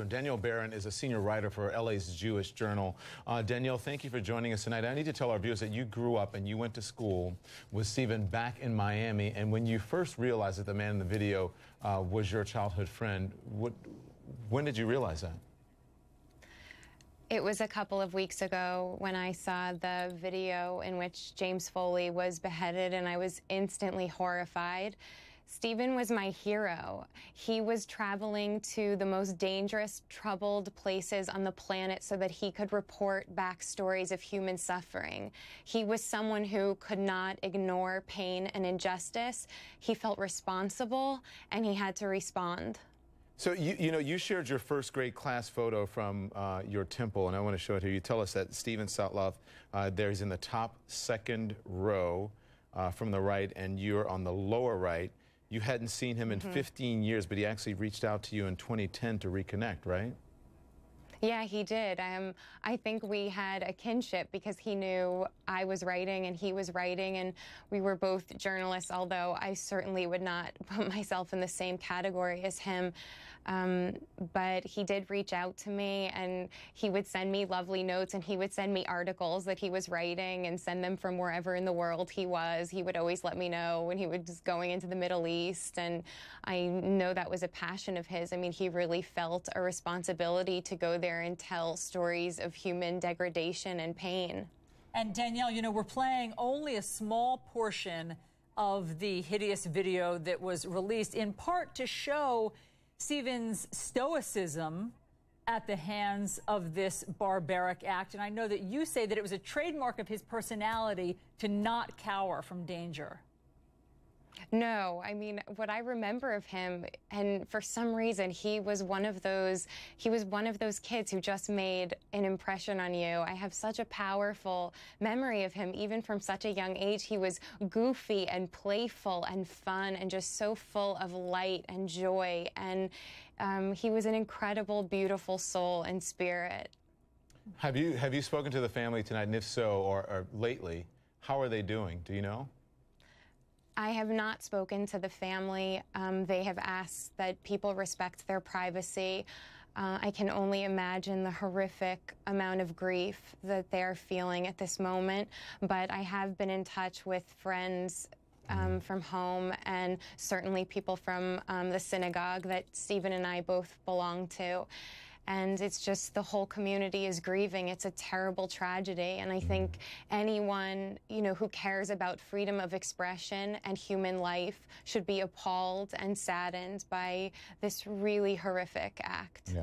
Danielle Barron is a senior writer for LA's Jewish Journal. Danielle, thank you for joining us tonight. I need to tell our viewers that you grew up and you went to school with Stephen back in Miami. And when you first realized that the man in the video was your childhood friend, when did you realize that? It was a couple of weeks ago when I saw the video in which James Foley was beheaded, and I was instantly horrified. Stephen was my hero. He was traveling to the most dangerous, troubled places on the planet so that he could report back stories of human suffering. He was someone who could not ignore pain and injustice. He felt responsible, and he had to respond. So you shared your first grade class photo from your temple, and I want to show it here. You tell us that Stephen Sotloff, there's in the top second row from the right, and you're on the lower right. You hadn't seen him in 15 years, but he actually reached out to you in 2010 to reconnect, right? Yeah, he did. I think we had a kinship because he knew I was writing and he was writing, and we were both journalists, although I certainly would not put myself in the same category as him. But he did reach out to me, and he would send me lovely notes, and he would send me articles that he was writing and send them from wherever in the world he was. He would always let me know when he was going into the Middle East, and I know that was a passion of his. I mean, he really felt a responsibility to go there and tell stories of human degradation and pain. And Danielle, you know, we're playing only a small portion of the hideous video that was released, in part to show Stephen's stoicism at the hands of this barbaric act. And I know that you say that it was a trademark of his personality to not cower from danger. No, I mean, what I remember of him, and for some reason, he was one of those kids who just made an impression on you. I have such a powerful memory of him, even from such a young age. He was goofy and playful and fun and just so full of light and joy. And he was an incredible, beautiful soul and spirit. Have you spoken to the family tonight, and if so, or lately, how are they doing? Do you know? I have not spoken to the family. They have asked that people respect their privacy. I can only imagine the horrific amount of grief that they're feeling at this moment. But I have been in touch with friends from home, and certainly people from the synagogue that Stephen and I both belong to. And it's just the whole community is grieving. It's a terrible tragedy. And I think anyone, you know, who cares about freedom of expression and human life should be appalled and saddened by this really horrific act. Yeah.